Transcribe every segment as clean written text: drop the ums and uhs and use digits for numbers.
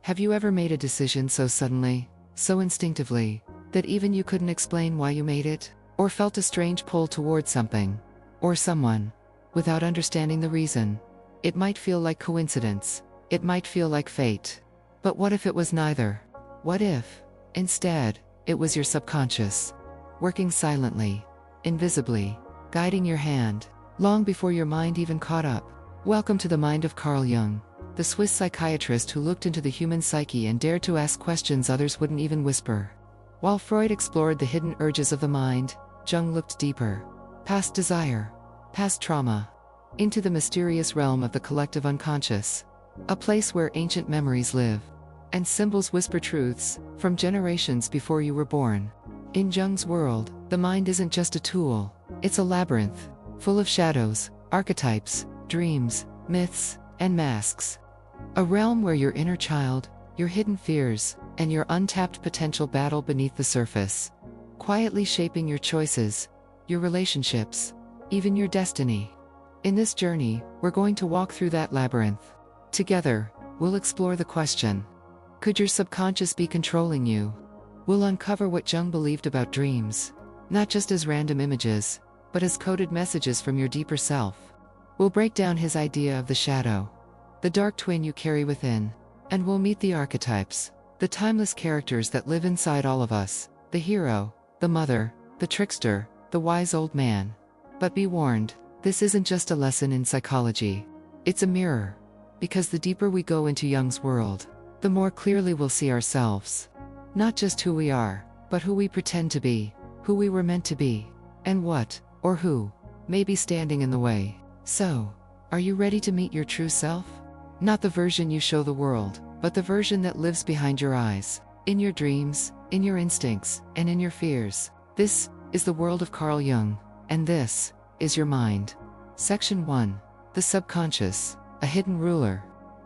Have you ever made a decision so suddenly, so instinctively, that even you couldn't explain why you made it, or felt a strange pull towards something, or someone, without understanding the reason? It might feel like coincidence, it might feel like fate. But what if it was neither? What if, instead, it was your subconscious, working silently, invisibly, guiding your hand, long before your mind even caught up? Welcome to the mind of Carl Jung, the Swiss psychiatrist who looked into the human psyche and dared to ask questions others wouldn't even whisper. While Freud explored the hidden urges of the mind, Jung looked deeper, past desire, past trauma, into the mysterious realm of the collective unconscious, a place where ancient memories live, and symbols whisper truths from generations before you were born. In Jung's world, the mind isn't just a tool, it's a labyrinth, full of shadows, archetypes, dreams, myths, and masks. A realm where your inner child, your hidden fears, and your untapped potential battle beneath the surface, quietly shaping your choices, your relationships, even your destiny. In this journey, we're going to walk through that labyrinth. Together, we'll explore the question: could your subconscious be controlling you? We'll uncover what Jung believed about dreams, not just as random images, but as coded messages from your deeper self. We'll break down his idea of the shadow, the dark twin you carry within, and we'll meet the archetypes, the timeless characters that live inside all of us, the hero, the mother, the trickster, the wise old man. But be warned, this isn't just a lesson in psychology. It's a mirror, because the deeper we go into Jung's world, the more clearly we'll see ourselves. Not just who we are, but who we pretend to be, who we were meant to be, and what, or who, may be standing in the way. So, are you ready to meet your true self? Not the version you show the world, but the version that lives behind your eyes, in your dreams, in your instincts, and in your fears. This is the world of Carl Jung, and this is your mind. Section 1. The subconscious, a hidden ruler.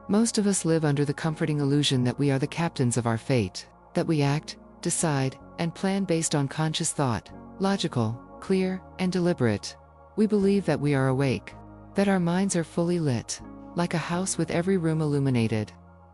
Most of us live under the comforting illusion that we are the captains of our fate, that we act, decide, and plan based on conscious thought, logical, clear, and deliberate. We believe that we are awake, that our minds are fully lit, like a house with every room illuminated.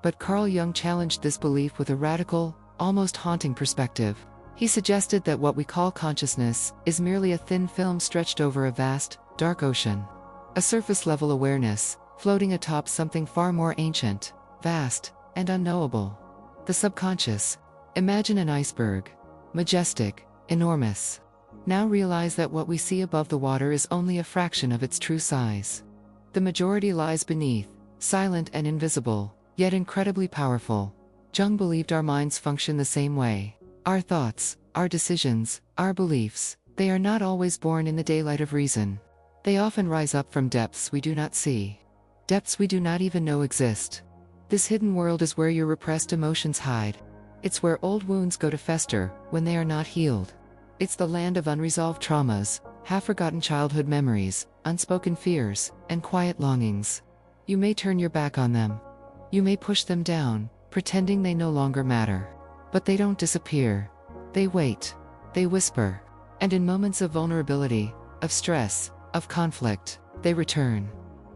But Carl Jung challenged this belief with a radical, almost haunting perspective. He suggested that what we call consciousness is merely a thin film stretched over a vast, dark ocean. A surface-level awareness, floating atop something far more ancient, vast, and unknowable. The subconscious. Imagine an iceberg. Majestic, enormous. Now realize that what we see above the water is only a fraction of its true size. The majority lies beneath, silent and invisible, yet incredibly powerful. Jung believed our minds function the same way. Our thoughts, our decisions, our beliefs, they are not always born in the daylight of reason. They often rise up from depths we do not see. Depths we do not even know exist. This hidden world is where your repressed emotions hide. It's where old wounds go to fester when they are not healed. It's the land of unresolved traumas, half-forgotten childhood memories, unspoken fears, and quiet longings. You may turn your back on them. You may push them down, pretending they no longer matter. But they don't disappear. They wait. They whisper. And in moments of vulnerability, of stress, of conflict, they return.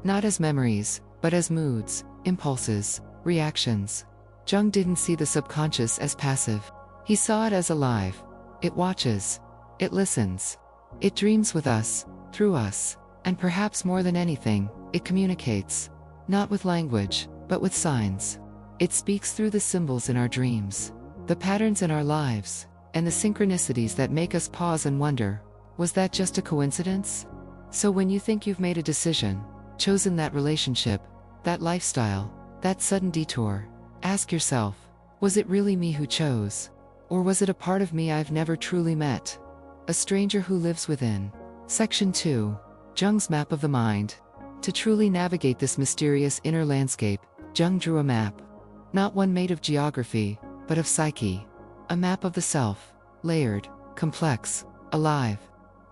Not as memories, but as moods, impulses, reactions. Jung didn't see the subconscious as passive. He saw it as alive. It watches. It listens. It dreams with us, through us, and perhaps more than anything, it communicates. Not with language, but with signs. It speaks through the symbols in our dreams, the patterns in our lives, and the synchronicities that make us pause and wonder, was that just a coincidence? So when you think you've made a decision, chosen that relationship, that lifestyle, that sudden detour, ask yourself, was it really me who chose? Or was it a part of me I've never truly met? A stranger who lives within. Section 2. Jung's map of the mind. To truly navigate this mysterious inner landscape, Jung drew a map. Not one made of geography, but of psyche. A map of the self, layered, complex, alive.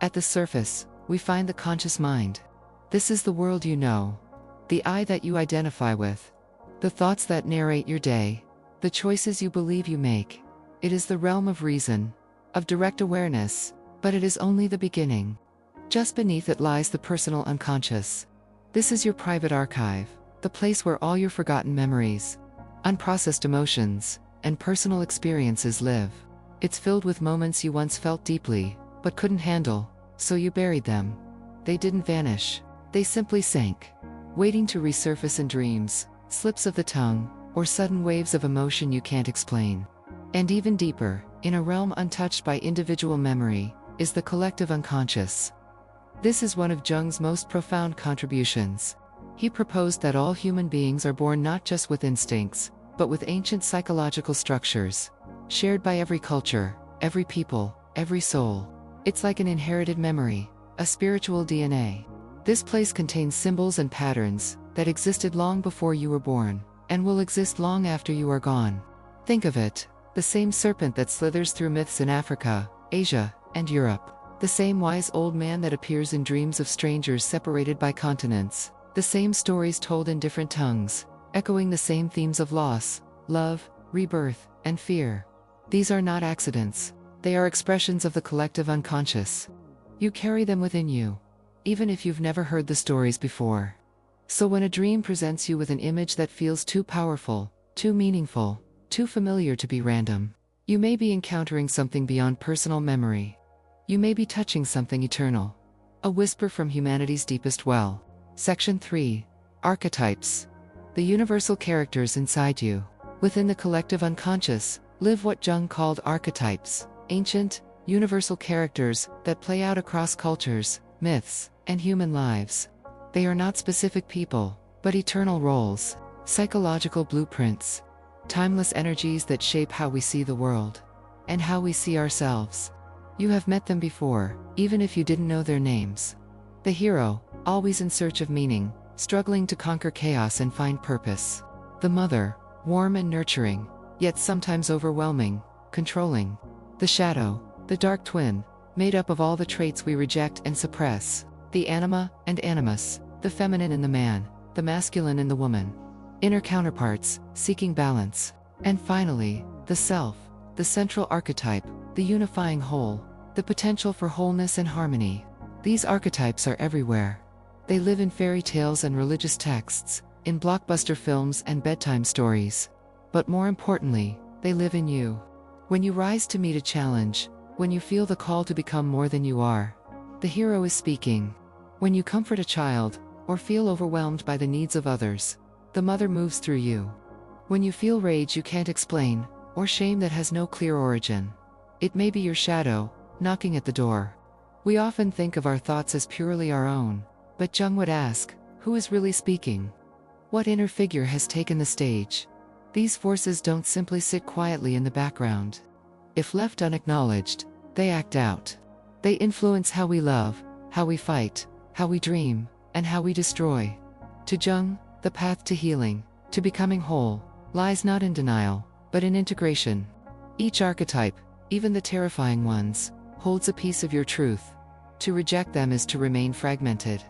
At the surface, we find the conscious mind. This is the world you know. The I that you identify with. The thoughts that narrate your day. The choices you believe you make. It is the realm of reason, of direct awareness, but it is only the beginning. Just beneath it lies the personal unconscious. This is your private archive, the place where all your forgotten memories, unprocessed emotions, and personal experiences live. It's filled with moments you once felt deeply, but couldn't handle, so you buried them. They didn't vanish. They simply sank, waiting to resurface in dreams, slips of the tongue, or sudden waves of emotion you can't explain. And even deeper, in a realm untouched by individual memory, is the collective unconscious. This is one of Jung's most profound contributions. He proposed that all human beings are born not just with instincts, but with ancient psychological structures, shared by every culture, every people, every soul. It's like an inherited memory, a spiritual DNA. This place contains symbols and patterns that existed long before you were born, and will exist long after you are gone. Think of it, the same serpent that slithers through myths in Africa, Asia, and Europe. The same wise old man that appears in dreams of strangers separated by continents. The same stories told in different tongues, echoing the same themes of loss, love, rebirth, and fear. These are not accidents. They are expressions of the collective unconscious. You carry them within you, even if you've never heard the stories before. So when a dream presents you with an image that feels too powerful, too meaningful, too familiar to be random, you may be encountering something beyond personal memory. You may be touching something eternal. A whisper from humanity's deepest well. Section 3. Archetypes. The universal characters inside you, within the collective unconscious, live what Jung called archetypes, ancient, universal characters that play out across cultures, myths, and human lives. They are not specific people, but eternal roles, psychological blueprints, timeless energies that shape how we see the world, and how we see ourselves. You have met them before, even if you didn't know their names. The hero, always in search of meaning, struggling to conquer chaos and find purpose. The mother, warm and nurturing, yet sometimes overwhelming, controlling. The shadow, the dark twin, made up of all the traits we reject and suppress. The Anima and Animus, the feminine in the man, the masculine in the woman. Inner counterparts, seeking balance. And finally, the self, the central archetype, the unifying whole, the potential for wholeness and harmony. These archetypes are everywhere. They live in fairy tales and religious texts, in blockbuster films and bedtime stories. But more importantly, they live in you. When you rise to meet a challenge, when you feel the call to become more than you are, the hero is speaking. When you comfort a child, or feel overwhelmed by the needs of others, the mother moves through you. When you feel rage you can't explain, or shame that has no clear origin, it may be your shadow, knocking at the door. We often think of our thoughts as purely our own, but Jung would ask, who is really speaking? What inner figure has taken the stage? These forces don't simply sit quietly in the background. If left unacknowledged, they act out. They influence how we love, how we fight, how we dream, and how we destroy. To Jung, the path to healing, to becoming whole, lies not in denial, but in integration. Each archetype, even the terrifying ones, holds a piece of your truth. To reject them is to remain fragmented.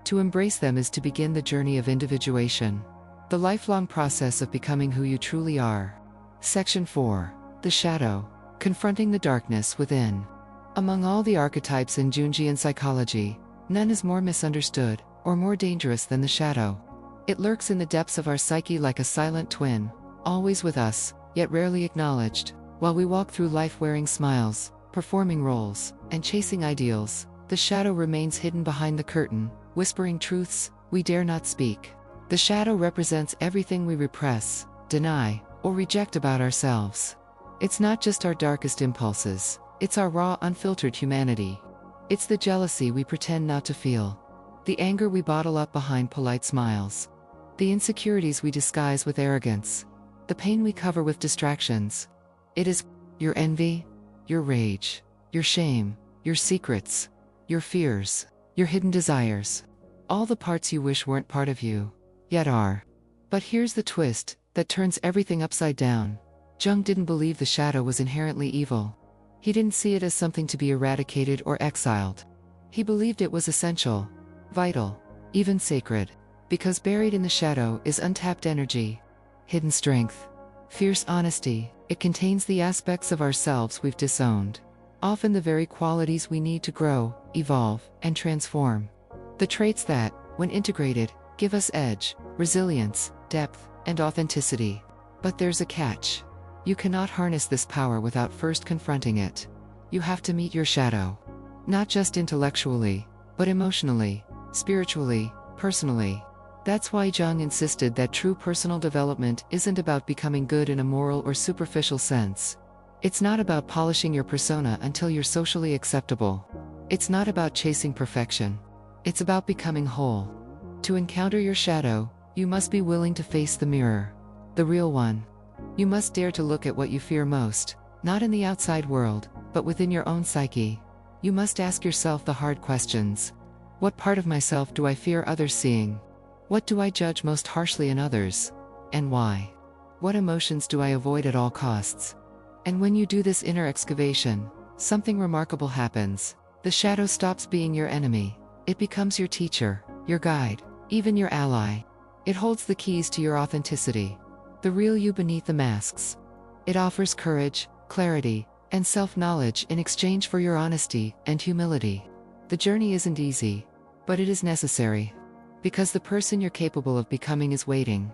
To embrace them is to begin the journey of individuation, the lifelong process of becoming who you truly are. Section 4. The Shadow. Confronting the darkness within. Among all the archetypes in Jungian psychology, none is more misunderstood, or more dangerous than the shadow. It lurks in the depths of our psyche like a silent twin, always with us, yet rarely acknowledged. While we walk through life wearing smiles, performing roles, and chasing ideals, the shadow remains hidden behind the curtain, whispering truths we dare not speak. The shadow represents everything we repress, deny, or reject about ourselves. It's not just our darkest impulses, it's our raw, unfiltered humanity. It's the jealousy we pretend not to feel, the anger we bottle up behind polite smiles, the insecurities we disguise with arrogance, the pain we cover with distractions. It is your envy, your rage, your shame, your secrets, your fears, your hidden desires. All the parts you wish weren't part of you, yet are. But here's the twist that turns everything upside down. Jung didn't believe the shadow was inherently evil. He didn't see it as something to be eradicated or exiled. He believed it was essential, vital, even sacred. Because buried in the shadow is untapped energy, hidden strength, fierce honesty. It contains the aspects of ourselves we've disowned, often the very qualities we need to grow, evolve, and transform. The traits that, when integrated, give us edge, resilience, depth, and authenticity. But there's a catch. You cannot harness this power without first confronting it. You have to meet your shadow. Not just intellectually, but emotionally, spiritually, personally. That's why Jung insisted that true personal development isn't about becoming good in a moral or superficial sense. It's not about polishing your persona until you're socially acceptable. It's not about chasing perfection. It's about becoming whole. To encounter your shadow, you must be willing to face the mirror. The real one. You must dare to look at what you fear most, not in the outside world, but within your own psyche. You must ask yourself the hard questions. What part of myself do I fear others seeing? What do I judge most harshly in others? And why? What emotions do I avoid at all costs? And when you do this inner excavation, something remarkable happens. The shadow stops being your enemy. It becomes your teacher, your guide, even your ally. It holds the keys to your authenticity, the real you beneath the masks. It offers courage, clarity, and self-knowledge in exchange for your honesty and humility. The journey isn't easy, but it is necessary. Because the person you're capable of becoming is waiting.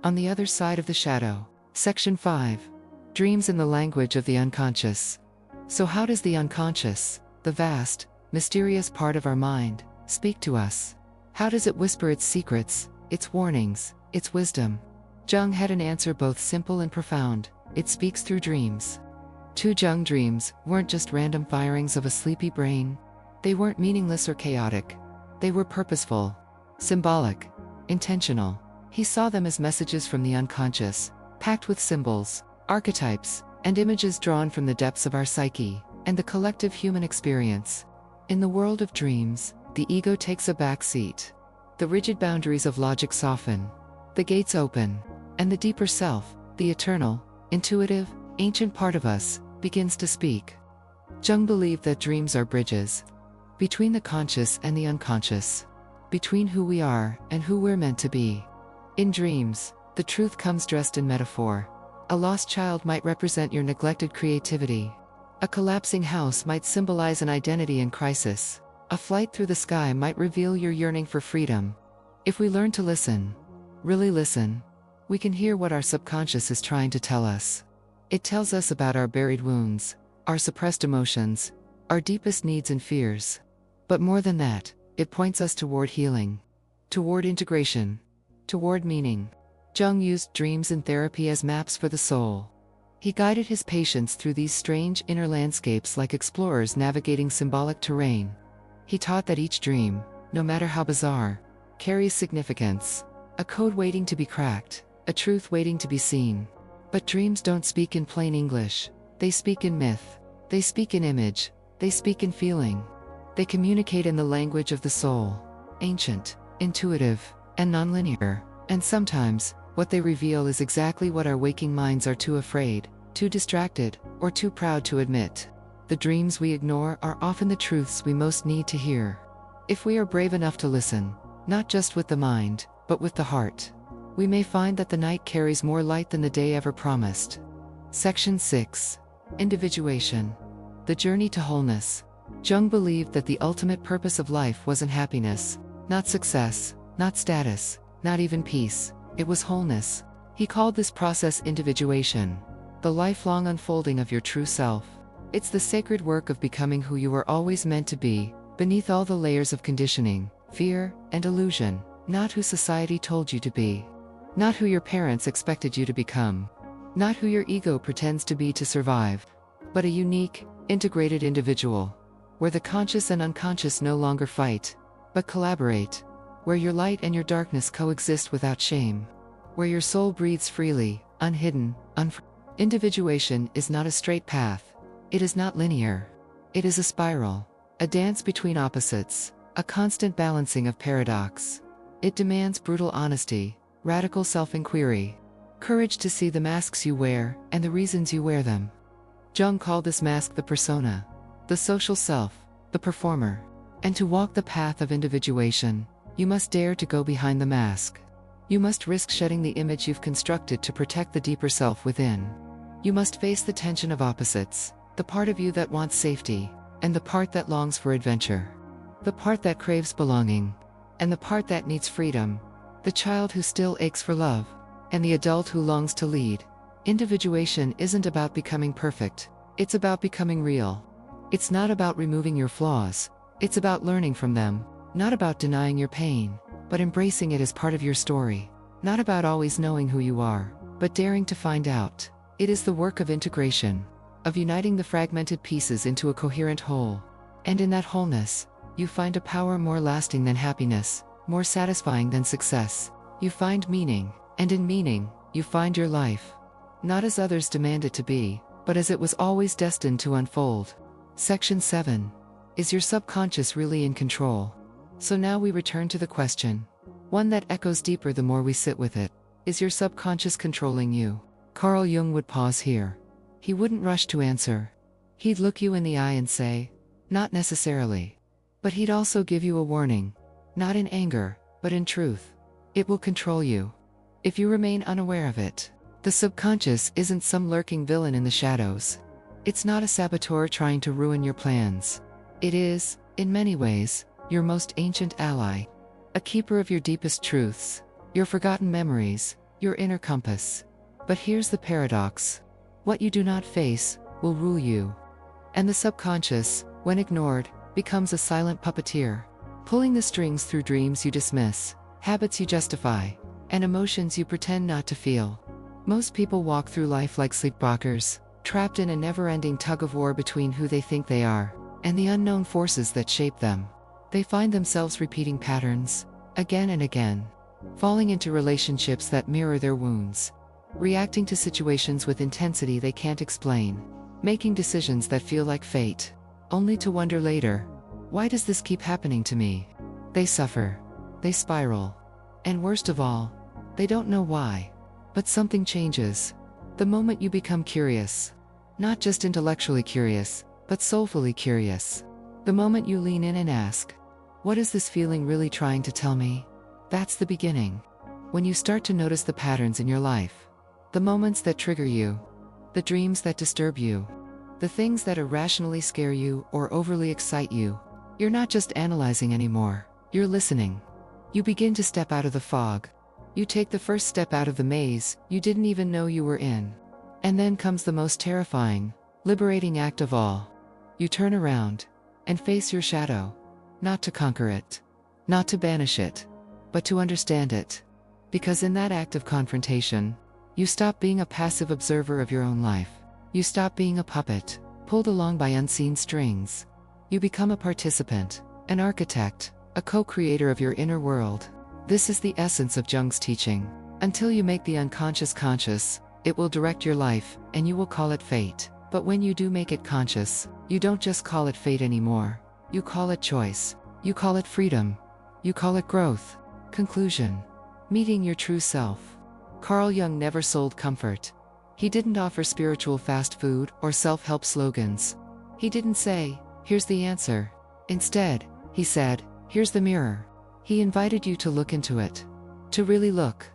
On the other side of the shadow. Section 5. Dreams in the language of the unconscious. So how does the unconscious, the vast, mysterious part of our mind, speak to us? How does it whisper its secrets, its warnings, its wisdom? Jung had an answer both simple and profound. It speaks through dreams. 2 Jung dreams weren't just random firings of a sleepy brain. They weren't meaningless or chaotic. They were purposeful, symbolic, intentional. He saw them as messages from the unconscious, packed with symbols, archetypes, and images drawn from the depths of our psyche and the collective human experience. In the world of dreams, the ego takes a back seat. The rigid boundaries of logic soften. The gates open, and the deeper self, the eternal, intuitive, ancient part of us, begins to speak. Jung believed that dreams are bridges between the conscious and the unconscious, between who we are and who we're meant to be. In dreams, the truth comes dressed in metaphor. A lost child might represent your neglected creativity. A collapsing house might symbolize an identity in crisis. A flight through the sky might reveal your yearning for freedom. If we learn to listen, really listen, we can hear what our subconscious is trying to tell us. It tells us about our buried wounds, our suppressed emotions, our deepest needs and fears. But more than that, it points us toward healing, toward integration, toward meaning. Jung used dreams in therapy as maps for the soul. He guided his patients through these strange inner landscapes like explorers navigating symbolic terrain. He taught that each dream, no matter how bizarre, carries significance, a code waiting to be cracked, a truth waiting to be seen. But dreams don't speak in plain English. They speak in myth. They speak in image. They speak in feeling. They communicate in the language of the soul, ancient, intuitive, and nonlinear. And sometimes, what they reveal is exactly what our waking minds are too afraid, too distracted, or too proud to admit. The dreams we ignore are often the truths we most need to hear. If we are brave enough to listen, not just with the mind, but with the heart, we may find that the night carries more light than the day ever promised. Section 6. Individuation. The journey to wholeness. Jung believed that the ultimate purpose of life wasn't happiness, not success, not status, not even peace. It was wholeness. He called this process individuation, the lifelong unfolding of your true self. It's the sacred work of becoming who you were always meant to be, beneath all the layers of conditioning, fear, and illusion, not who society told you to be, not who your parents expected you to become, not who your ego pretends to be to survive, but a unique, integrated individual, where the conscious and unconscious no longer fight, but collaborate, where your light and your darkness coexist without shame, where your soul breathes freely, unhidden, Individuation is not a straight path. It is not linear. It is a spiral, a dance between opposites, a constant balancing of paradox. It demands brutal honesty, radical self-inquiry, courage to see the masks you wear and the reasons you wear them. Jung called this mask the persona, the social self, the performer. And to walk the path of individuation, you must dare to go behind the mask. You must risk shedding the image you've constructed to protect the deeper self within. You must face the tension of opposites, the part of you that wants safety, and the part that longs for adventure. The part that craves belonging, and the part that needs freedom. The child who still aches for love, and the adult who longs to lead. Individuation isn't about becoming perfect, it's about becoming real. It's not about removing your flaws, it's about learning from them, not about denying your pain, but embracing it as part of your story, not about always knowing who you are, but daring to find out. It is the work of integration, of uniting the fragmented pieces into a coherent whole. And in that wholeness, you find a power more lasting than happiness, more satisfying than success. You find meaning, and in meaning, you find your life. Not as others demand it to be, but as it was always destined to unfold. Section 7. Is your subconscious really in control? So now we return to the question, one that echoes deeper the more we sit with it. Is your subconscious controlling you? Carl Jung would pause here. He wouldn't rush to answer. He'd look you in the eye and say, not necessarily. But he'd also give you a warning, not in anger, but in truth. It will control you if you remain unaware of it. The subconscious isn't some lurking villain in the shadows. It's not a saboteur trying to ruin your plans. It is, in many ways, your most ancient ally. A keeper of your deepest truths, your forgotten memories, your inner compass. But here's the paradox. What you do not face will rule you. And the subconscious, when ignored, becomes a silent puppeteer, pulling the strings through dreams you dismiss, habits you justify, and emotions you pretend not to feel. Most people walk through life like sleepwalkers, trapped in a never-ending tug-of-war between who they think they are and the unknown forces that shape them. They find themselves repeating patterns, again and again, falling into relationships that mirror their wounds, reacting to situations with intensity they can't explain, making decisions that feel like fate, only to wonder later, why does this keep happening to me? They suffer, they spiral, and worst of all, they don't know why. But something changes the moment you become curious. Not just intellectually curious, but soulfully curious. The moment you lean in and ask, what is this feeling really trying to tell me? That's the beginning. When you start to notice the patterns in your life, the moments that trigger you, the dreams that disturb you, the things that irrationally scare you or overly excite you, you're not just analyzing anymore, you're listening. You begin to step out of the fog. You take the first step out of the maze you didn't even know you were in. And then comes the most terrifying, liberating act of all. You turn around and face your shadow, not to conquer it, not to banish it, but to understand it. Because in that act of confrontation, you stop being a passive observer of your own life. You stop being a puppet, pulled along by unseen strings. You become a participant, an architect, a co-creator of your inner world. This is the essence of Jung's teaching. Until you make the unconscious conscious, it will direct your life, and you will call it fate. But when you do make it conscious, you don't just call it fate anymore. You call it choice. You call it freedom. You call it growth. Conclusion. Meeting your true self. Carl Jung never sold comfort. He didn't offer spiritual fast food or self-help slogans. He didn't say, here's the answer. Instead, he said, here's the mirror. He invited you to look into it. To really look.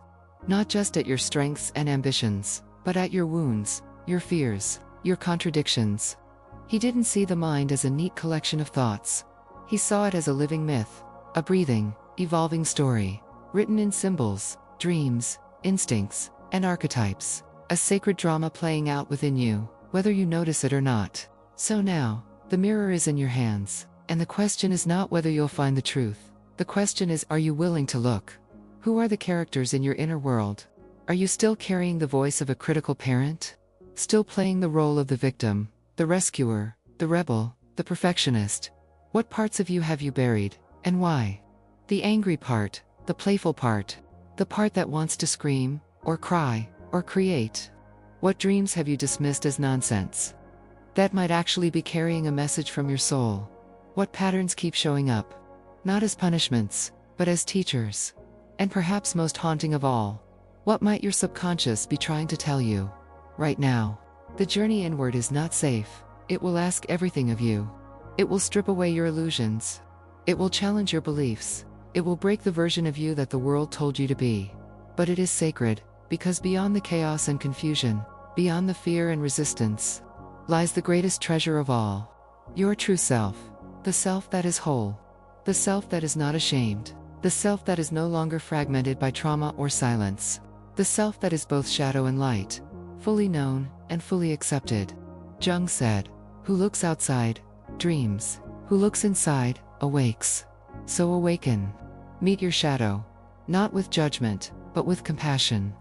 Not just at your strengths and ambitions, but at your wounds, your fears, your contradictions. He didn't see the mind as a neat collection of thoughts. He saw it as a living myth, a breathing, evolving story, written in symbols, dreams, instincts, and archetypes. A sacred drama playing out within you, whether you notice it or not. So now, the mirror is in your hands, and the question is not whether you'll find the truth. The question is, are you willing to look? Who are the characters in your inner world? Are you still carrying the voice of a critical parent? Still playing the role of the victim, the rescuer, the rebel, the perfectionist? What parts of you have you buried, and why? The angry part, the playful part, the part that wants to scream, or cry, or create? What dreams have you dismissed as nonsense? That might actually be carrying a message from your soul. What patterns keep showing up? Not as punishments, but as teachers. And perhaps most haunting of all, what might your subconscious be trying to tell you right now? The journey inward is not safe. It will ask everything of you. It will strip away your illusions. It will challenge your beliefs. It will break the version of you that the world told you to be. But it is sacred, because beyond the chaos and confusion, beyond the fear and resistance, lies the greatest treasure of all. Your true self. The self that is whole. The self that is not ashamed. The self that is no longer fragmented by trauma or silence. The self that is both shadow and light, fully known, and fully accepted. Jung said, "Who looks outside, dreams. Who looks inside, awakes." So awaken. Meet your shadow. Not with judgment, but with compassion.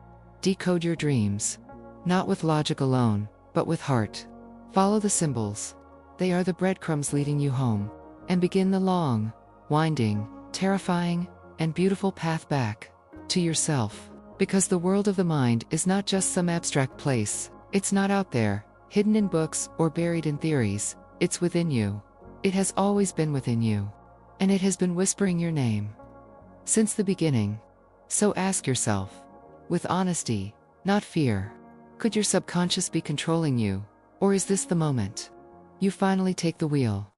Decode your dreams. Not with logic alone, but with heart. Follow the symbols. They are the breadcrumbs leading you home. And begin the long, winding, terrifying, and beautiful path back to yourself. Because the world of the mind is not just some abstract place. It's not out there, hidden in books or buried in theories. It's within you. It has always been within you. And it has been whispering your name since the beginning. So ask yourself, with honesty, not fear, could your subconscious be controlling you? Or is this the moment you finally take the wheel?